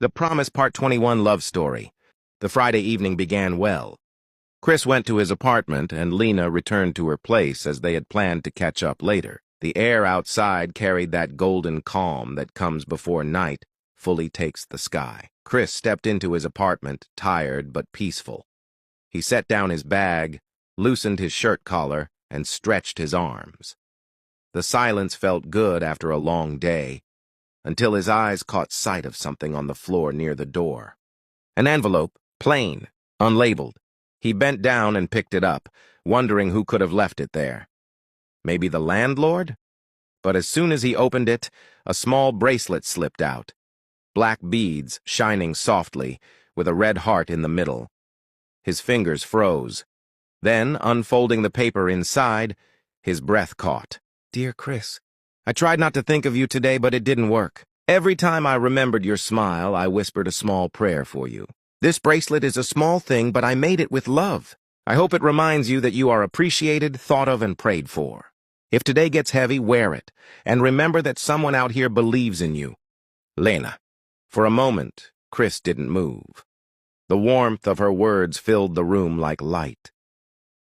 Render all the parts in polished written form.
The Promise Part 21 love story. The Friday evening began well. Chris went to his apartment and Lena returned to her place as they had planned to catch up later. The air outside carried that golden calm that comes before night fully takes the sky. Chris stepped into his apartment, tired but peaceful. He set down his bag, loosened his shirt collar, and stretched his arms. The silence felt good after a long day, until his eyes caught sight of something on the floor near the door. An envelope, plain, unlabeled. He bent down and picked it up, wondering who could have left it there. Maybe the landlord? But as soon as he opened it, a small bracelet slipped out. Black beads shining softly, with a red heart in the middle. His fingers froze. Then, unfolding the paper inside, his breath caught. Dear Chris, I tried not to think of you today, but it didn't work. Every time I remembered your smile, I whispered a small prayer for you. This bracelet is a small thing, but I made it with love. I hope it reminds you that you are appreciated, thought of, and prayed for. If today gets heavy, wear it, and remember that someone out here believes in you. Lena. For a moment, Chris didn't move. The warmth of her words filled the room like light.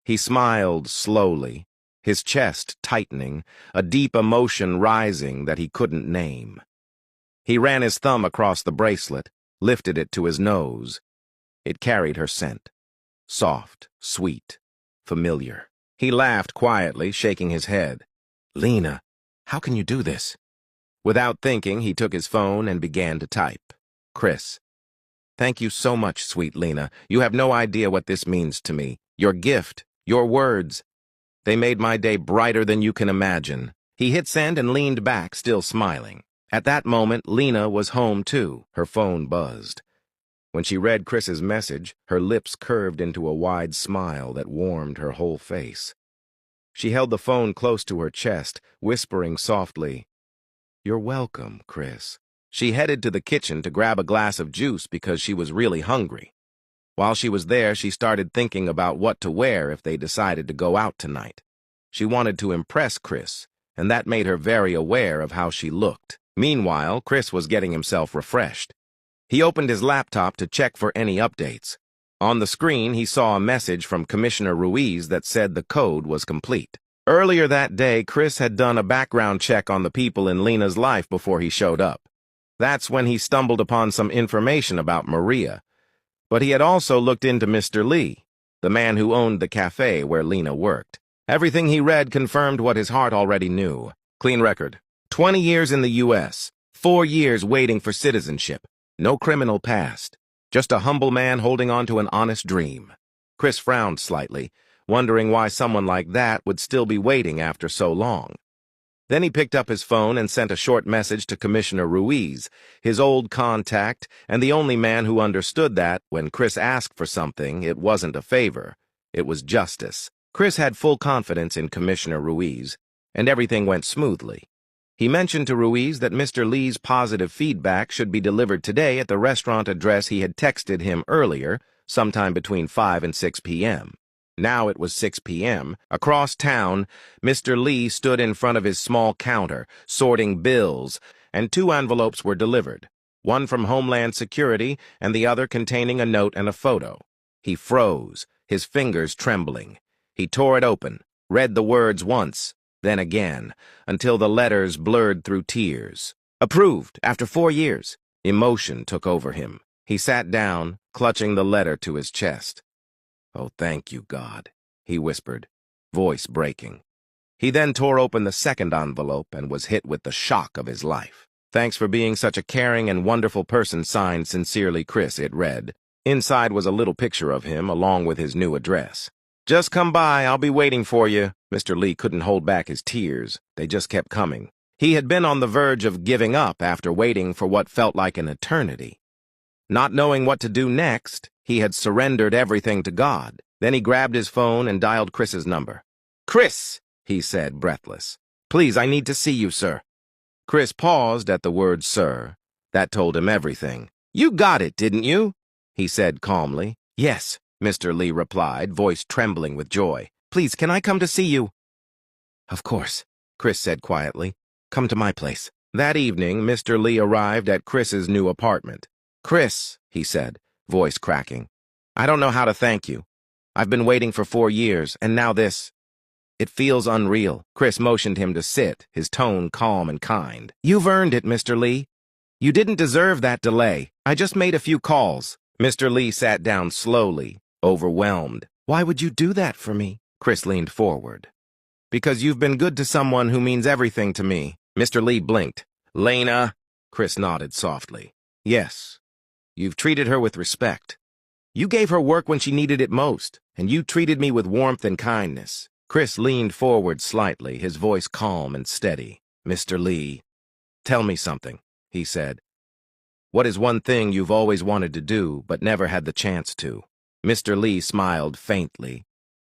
He smiled slowly, his chest tightening, a deep emotion rising that he couldn't name. He ran his thumb across the bracelet, lifted it to his nose. It carried her scent. Soft, sweet, familiar. He laughed quietly, shaking his head. Lena, how can you do this? Without thinking, he took his phone and began to type. Chris. Thank you so much, sweet Lena. You have no idea what this means to me. Your gift, your words. They made my day brighter than you can imagine. He hit send and leaned back, still smiling. At that moment, Lena was home too. Her phone buzzed. When she read Chris's message, her lips curved into a wide smile that warmed her whole face. She held the phone close to her chest, whispering softly, You're welcome, Chris. She headed to the kitchen to grab a glass of juice because she was really hungry. While she was there, she started thinking about what to wear if they decided to go out tonight. She wanted to impress Chris, and that made her very aware of how she looked. Meanwhile, Chris was getting himself refreshed. He opened his laptop to check for any updates. On the screen, he saw a message from Commissioner Ruiz that said the code was complete. Earlier that day, Chris had done a background check on the people in Lena's life before he showed up. That's when he stumbled upon some information about Maria. But he had also looked into Mr. Lee, the man who owned the cafe where Lena worked. Everything he read confirmed what his heart already knew. Clean record. 20 years in the U.S., 4 years waiting for citizenship. No criminal past. Just a humble man holding on to an honest dream. Chris frowned slightly, wondering why someone like that would still be waiting after so long. Then he picked up his phone and sent a short message to Commissioner Ruiz, his old contact, and the only man who understood that, when Chris asked for something, it wasn't a favor. It was justice. Chris had full confidence in Commissioner Ruiz, and everything went smoothly. He mentioned to Ruiz that Mr. Lee's positive feedback should be delivered today at the restaurant address he had texted him earlier, sometime between 5 and 6 p.m. Now it was 6 p.m. Across town, Mr. Lee stood in front of his small counter, sorting bills, and 2 envelopes were delivered, one from Homeland Security and the other containing a note and a photo. He froze, his fingers trembling. He tore it open, read the words once, then again, until the letters blurred through tears. Approved, after 4 years. Emotion took over him. He sat down, clutching the letter to his chest. Oh, thank you, God, he whispered, voice breaking. He then tore open the second envelope and was hit with the shock of his life. Thanks for being such a caring and wonderful person, signed sincerely Chris, it read. Inside was a little picture of him, along with his new address. Just come by, I'll be waiting for you. Mr. Lee couldn't hold back his tears. They just kept coming. He had been on the verge of giving up after waiting for what felt like an eternity. Not knowing what to do next, he had surrendered everything to God. Then he grabbed his phone and dialed Chris's number. Chris, he said, breathless. Please, I need to see you, sir. Chris paused at the word sir. That told him everything. You got it, didn't you? He said calmly. Yes, Mr. Lee replied, voice trembling with joy. Please, can I come to see you? Of course, Chris said quietly. Come to my place. That evening, Mr. Lee arrived at Chris's new apartment. Chris, he said, voice cracking. I don't know how to thank you. I've been waiting for 4 years, and now this. It feels unreal. Chris motioned him to sit, his tone calm and kind. You've earned it, Mr. Lee. You didn't deserve that delay. I just made a few calls. Mr. Lee sat down slowly, overwhelmed. Why would you do that for me? Chris leaned forward. Because you've been good to someone who means everything to me. Mr. Lee blinked. Lena? Chris nodded softly. Yes. You've treated her with respect. You gave her work when she needed it most, and you treated me with warmth and kindness. Chris leaned forward slightly, his voice calm and steady. Mr. Lee, tell me something, he said. What is one thing you've always wanted to do, but never had the chance to? Mr. Lee smiled faintly,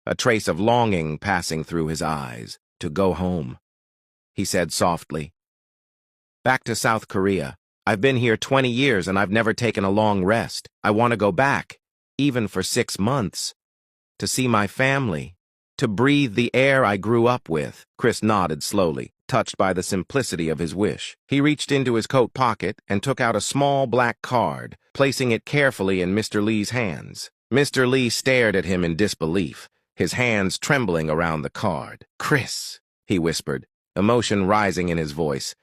a trace of longing passing through his eyes. To go home, he said softly. Back to South Korea. I've been here 20 years and I've never taken a long rest. I want to go back, even for 6 months, to see my family, to breathe the air I grew up with. Chris nodded slowly, touched by the simplicity of his wish. He reached into his coat pocket and took out a small black card, placing it carefully in Mr. Lee's hands. Mr. Lee stared at him in disbelief, his hands trembling around the card. Chris, he whispered, emotion rising in his voice.